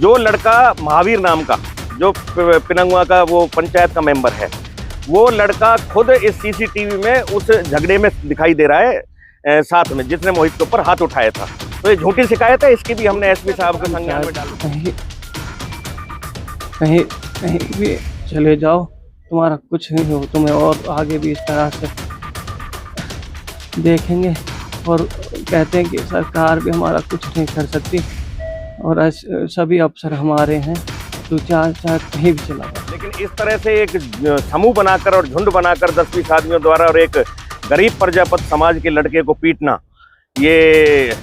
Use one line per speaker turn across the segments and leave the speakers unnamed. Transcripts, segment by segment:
जो लड़का महावीर नाम का, जो पिनंगवा का वो पंचायत का मेंबर है, वो लड़का खुद इस सीसीटीवी में उस झगड़े में दिखाई दे रहा है साथ में, जिसने मोहित के ऊपर हाथ उठाया था। तो ये झूठी शिकायत है, इसकी भी हमने एसपी साहब के संज्ञान में डाली।
कहीं भी चले जाओ, तुम्हारा कुछ नहीं हो, तुम्हें और आगे भी इस तरह से देखेंगे। और कहते हैं कि सरकार भी हमारा कुछ नहीं कर सकती और सभी अफसर हमारे हैं, तो चाहे कहीं भी चला जाओ।
लेकिन इस तरह से एक समूह बनाकर और झुंड बनाकर 10-20 आदमियों द्वारा और एक गरीब प्रजापत समाज के लड़के को पीटना, ये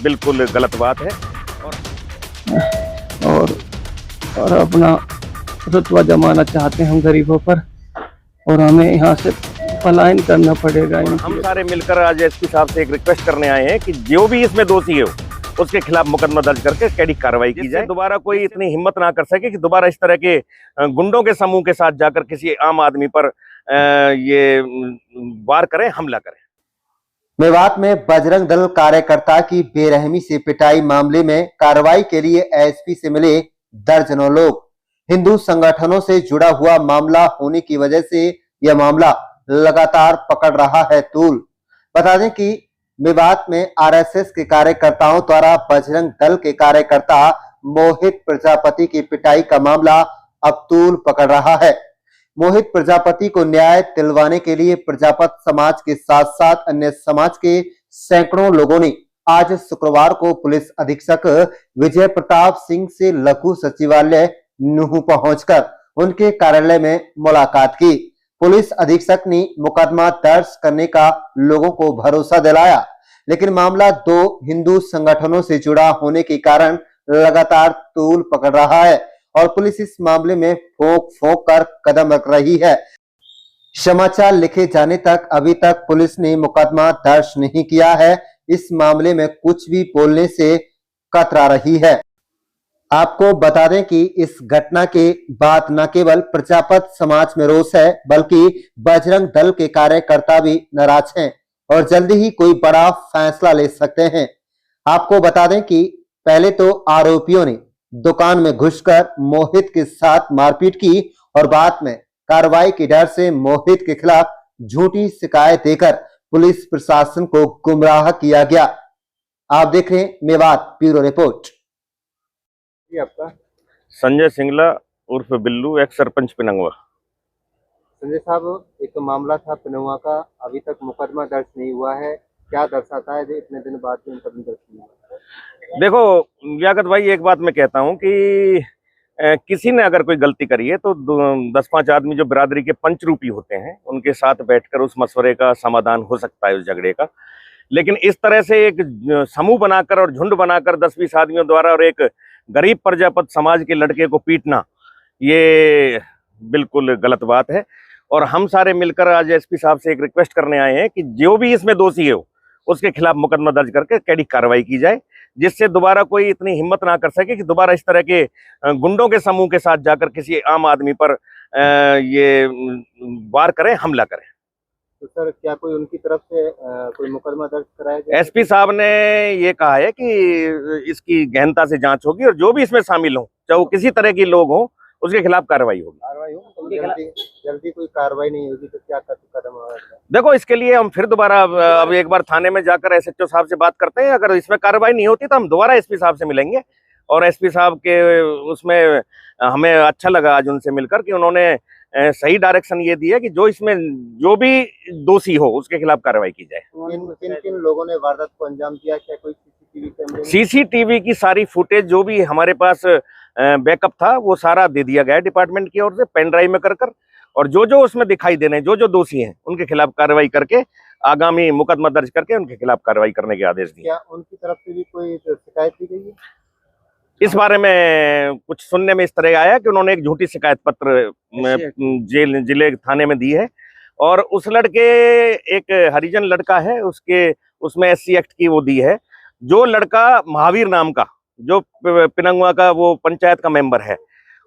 बिल्कुल गलत बात है।
और अपना रुतबा जमाना चाहते हैं हम गरीबों पर, और हमें यहाँ से पलायन करना पड़ेगा।
हम सारे मिलकर आज एसपी साहब से एक रिक्वेस्ट करने आए हैं कि जो भी इसमें दोषी हो उसके खिलाफ मुकदमा दर्ज करके कड़ी कार्रवाई की जाए। दोबारा कोई इतनी हिम्मत ना कर सके कि दोबारा इस तरह के गुंडों के समूह के साथ जाकर किसी आम आदमी पर ये वार करें, हमला करें।
मेवात में बजरंग दल कार्यकर्ता की बेरहमी से पिटाई मामले में कार्रवाई के लिए एसपी से मिले दर्जनों लोग। हिंदू संगठनों से जुड़ा हुआ मामला होने की वजह से यह मामला लगातार पकड़ रहा है तूल। बता दें कि मेवात में आरएसएस के कार्यकर्ताओं द्वारा बजरंग दल के कार्यकर्ता मोहित प्रजापति की पिटाई का मामला अब तूल पकड़ रहा है। मोहित प्रजापति को न्याय दिलवाने के लिए प्रजापत समाज के साथ साथ अन्य समाज के सैकड़ों लोगों ने आज शुक्रवार को पुलिस अधीक्षक विजय प्रताप सिंह से लघु सचिवालय नूह पहुंचकर उनके कार्यालय में मुलाकात की। पुलिस अधीक्षक ने मुकदमा दर्ज करने का लोगों को भरोसा दिलाया, लेकिन मामला दो हिंदू संगठनों से जुड़ा होने के कारण लगातार तूल पकड़ रहा है और पुलिस इस मामले में फोंक कर कदम रख रही है। समाचार लिखे जाने तक अभी तक पुलिस ने मुकदमा दर्ज नहीं किया है। इस मामले में कुछ भी बोलने से कतरा रही है। आपको बता दें कि इस घटना के बाद न केवल प्रजापत समाज में रोष है, बल्कि बजरंग दल के कार्यकर्ता भी नाराज हैं और जल्दी ही कोई बड़ा फैसला ले सकते हैं। आपको बता दें कि पहले तो आरोपियों ने दुकान में घुसकर मोहित के साथ मारपीट की और बाद में कार्रवाई के डर से मोहित के खिलाफ झूठी शिकायत देकर पुलिस प्रशासन को गुमराह किया गया। आप देख रहे हैं मेवात ब्यूरो रिपोर्ट।
आपका
संजय सिंगला उर्फ बिल्लू, एक्स सरपंच पिनंगवा।
संजय साहब, एक मामला था पिनंगवा का, अभी तक मुकदमा दर्ज नहीं हुआ है, क्या दर्शाता है जो इतने दिन बाद भी मुकदमा दर्ज नहीं हुआ?
देखो लियाकत भाई, एक बात मैं कहता हूं कि किसी ने अगर कोई गलती करी है तो 10-5 आदमी जो बिरादरी के पंचरूपी होते हैं उनके साथ बैठकर उस मसवरे का समाधान हो सकता है उस झगड़े का। लेकिन इस तरह से एक समूह बनाकर और झुंड बनाकर 10-20 आदमियों द्वारा और एक गरीब प्रजापत समाज के लड़के को पीटना, ये बिल्कुल गलत बात है। और हम सारे मिलकर आज एसपी साहब से एक रिक्वेस्ट करने आए हैं कि जो भी इसमें दोषी हो उसके खिलाफ मुकदमा दर्ज करके कड़ी कार्रवाई की जाए, जिससे दोबारा कोई इतनी हिम्मत ना कर सके कि दोबारा इस तरह के गुंडों के समूह के साथ जाकर किसी आम आदमी पर ये वार करें, हमला करें।
तो सर, क्या कोई उनकी तरफ से कोई मुकदमा दर्ज कराया गया?
एसपी साहब ने ये कहा है कि इसकी गहनता से जांच होगी और जो भी इसमें शामिल हो, चाहे वो किसी तरह के लोग हों, उसके खिलाफ कार्रवाई होगी।
जल्दी कोई कार्रवाई नहीं होगी तो क्या कदम होगा?
देखो, इसके लिए हम फिर दोबारा अब एक बार थाने में जाकर एसएचओ साहब से बात करते हैं। अगर इसमें कार्रवाई नहीं होती तो हम दोबारा एसपी साहब से मिलेंगे। और एसपी साहब के उसमें हमें अच्छा लगा आज उनसे मिलकर कि उन्होंने सही डायरेक्शन ये दी है कि जो इसमें जो भी दोषी हो उसके खिलाफ कार्रवाई की जाए।
किन लोगों ने वारदात को अंजाम दिया? क्या कोई सीसीटीवी कैमरे?
सीसीटीवी की सारी फुटेज जो भी हमारे पास बैकअप था वो सारा दे दिया गया डिपार्टमेंट की ओर से पेन ड्राइव में कर और जो उसमें दिखाई दे रहे हैं, जो दोषी हैं उनके खिलाफ कार्रवाई करके आगामी मुकदमा दर्ज करके उनके खिलाफ कार्रवाई करने के आदेश दिए।
क्या उनकी तरफ से भी कोई शिकायत की गई है?
इस बारे में कुछ सुनने में इस तरह आया कि उन्होंने एक झूठी शिकायत पत्र जिले थाने में दी है और उस लड़के, एक हरिजन लड़का है, उसमें SC एक्ट की वो दी है। जो लड़का महावीर नाम का, जो पिनंगवा का वो पंचायत का मेंबर है,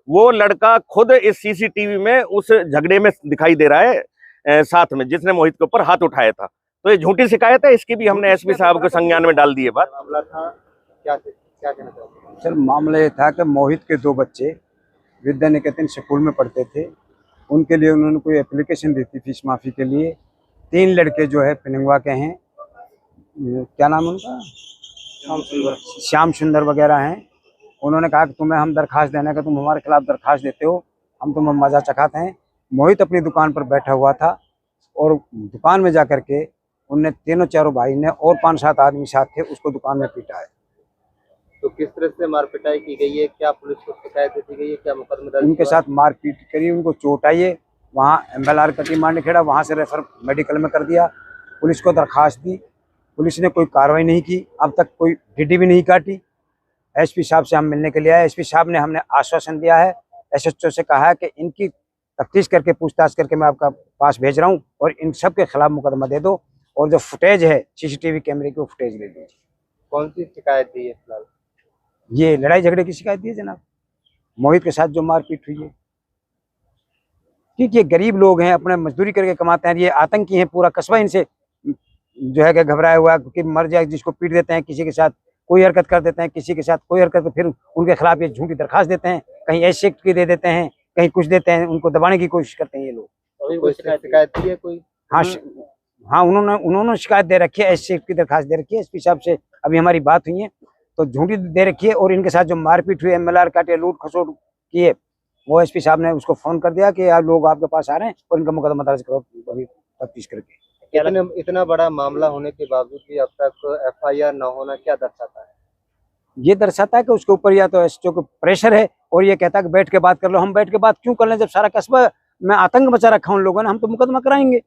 वो लड़का खुद इस सीसीटीवी में उस झगड़े में दिखाई दे रहा है साथ में, जिसने मोहित के ऊपर हाथ उठाया था। तो ये झूठी शिकायत है, इसकी भी हमने एसपी साहब के संज्ञान में डाल दी है बात।
मामला था क्या? क्या कहना चाहते हैं?
सर मामला ये था कि मोहित के 2 बच्चे विद्या निकेतन स्कूल में पढ़ते थे। उनके लिए उन्होंने कोई एप्लीकेशन दी थी फीस माफ़ी के लिए। 3 लड़के जो है पिनंगवा के हैं, क्या नाम है उनका, श्याम सुंदर वगैरह हैं। उन्होंने कहा कि तुम्हें हम दरखास्त देने का, तुम हमारे खिलाफ दरखास्त देते हो, हम तुम्हें मजा चखाते हैं। मोहित अपनी दुकान पर बैठा हुआ था और दुकान में जा कर के उनने तीनों चारों भाई ने और 5-7 आदमी साथ थे, उसको दुकान में पीटा है।
तो किस तरह से मार पिटाई की गई है? क्या पुलिस को शिकायत दी गई है? क्या मुकदमा दर्ज
उनके
हुआ?
साथ मारपीट करी, उनको चोट आई है। वहाँ MLR का टीम आने खेड़ा, वहाँ से रेफर मेडिकल में कर दिया। पुलिस को दरखास्त दी, पुलिस ने कोई कार्रवाई नहीं की, अब तक कोई डीडी भी नहीं काटी। SP साहब से हम मिलने के लिए आए। SP साहब ने हमने आश्वासन दिया है, SHO से कहा है कि इनकी तफ्तीश करके पूछताछ करके मैं आपका पास भेज रहा हूँ और इन सब के खिलाफ मुकदमा दे दो और जो फुटेज है CCTV कैमरे की वो फुटेज ले दीजिए।
कौन सी शिकायत दी है फिलहाल?
ये लड़ाई झगड़े की शिकायत दी है जनाब, मोहित के साथ जो मारपीट हुई है। ठीक, ये गरीब लोग हैं, अपने मजदूरी करके कमाते हैं, ये आतंकी हैं, पूरा कस्बा इनसे जो है कि घबराया हुआ है कि मर जाए। जिसको पीट देते हैं, किसी के साथ कोई हरकत कर देते हैं, किसी के साथ कोई हरकत, फिर उनके खिलाफ ये झूठी दरखास्त देते हैं, कहीं एस एक्ट की दे देते हैं, कहीं कुछ देते हैं, उनको दबाने की कोशिश करते हैं ये लोग।
कोई शिकायत दी है कोई?
हाँ हाँ, उन्होंने शिकायत दे रखी है, एस एक्ट की दरखास्त दे रखी है। SP साहब से अभी हमारी बात हुई है तो झूठी दे रखी है और इनके साथ जो मारपीट हुई, MLR काटे, लूट खसोट किए, वो SP साहब ने उसको फोन कर दिया कि यार लोग आपके पास आ रहे हैं और इनका मुकदमा दर्ज करो अभी तफ्तीश करके।
इतना बड़ा मामला होने के बावजूद भी अब तक FIR न होना क्या दर्शाता है?
ये दर्शाता है कि उसके ऊपर या तो SHO को प्रेशर है और ये कहता है कि बैठ के बात कर लो। हम बैठ के बात क्यों कर लें जब सारा कस्बा में आतंक मचा रखा उन लोगों ने। हम तो मुकदमा कराएंगे,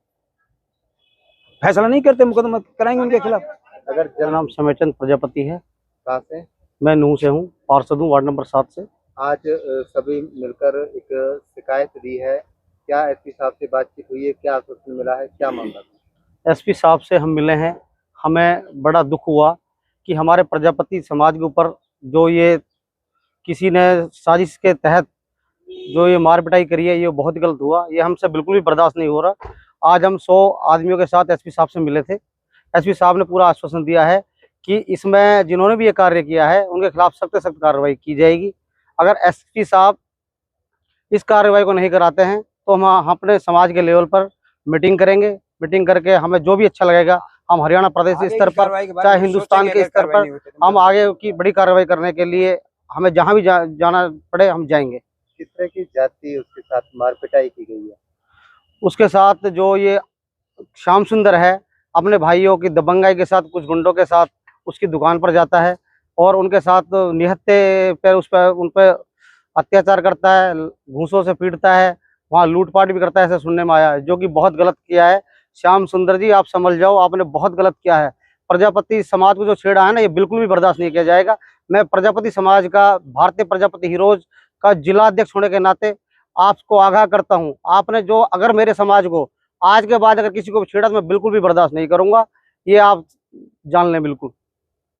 फैसला नहीं करते, मुकदमा कराएंगे उनके खिलाफ।
अगर
मेरा नाम समेचंद प्रजापति है,
कहाँ से?
मैं नूह से हूँ, पार्षद हूँ वार्ड नंबर 7 से।
आज सभी मिलकर एक शिकायत दी है, क्या SP साहब से बातचीत हुई है? क्या आश्वासन मिला है? क्या मामला था?
SP साहब से हम मिले हैं। हमें बड़ा दुख हुआ कि हमारे प्रजापति समाज के ऊपर जो ये किसी ने साजिश के तहत जो ये मार पिटाई करी है, ये बहुत गलत हुआ। ये हमसे बिल्कुल भी बर्दाश्त नहीं हो रहा। आज हम 100 आदमियों के साथ SP साहब से मिले थे। SP साहब ने पूरा आश्वासन दिया है कि इसमें जिन्होंने भी ये कार्य किया है उनके खिलाफ सख्त से सख्त कार्रवाई की जाएगी। अगर SP साहब इस कार्रवाई को नहीं कराते हैं तो हम अपने समाज के लेवल पर मीटिंग करेंगे। मीटिंग करके हमें जो भी अच्छा लगेगा, हम हरियाणा प्रदेश स्तर पर, चाहे हिंदुस्तान के स्तर पर, हम आगे की बड़ी कार्रवाई करने के लिए हमें जहां भी जाना पड़े हम जाएंगे।
किस तरह की जाति उसके साथ मार पिटाई की गई है?
उसके साथ जो ये श्याम सुंदर है, अपने भाइयों की दबंगाई के साथ कुछ गुंडों के साथ उसकी दुकान पर जाता है और उनके साथ निहत्थे पर उन पर अत्याचार करता है, घूंसों से पीटता है, वहाँ लूटपाट भी करता है, ऐसा सुनने में आया है, जो कि बहुत गलत किया है। श्याम सुंदर जी, आप समझ जाओ, आपने बहुत गलत किया है। प्रजापति समाज को जो छेड़ा है ना, ये बिल्कुल भी बर्दाश्त नहीं किया जाएगा। मैं प्रजापति समाज का, भारतीय प्रजापति हीरोज का जिला अध्यक्ष होने के नाते आपको आगाह करता हूँ, आपने जो अगर मेरे समाज को आज के बाद अगर किसी को छेड़ा तो मैं बिल्कुल भी बर्दाश्त नहीं करूंगा। ये आप जान लें बिल्कुल।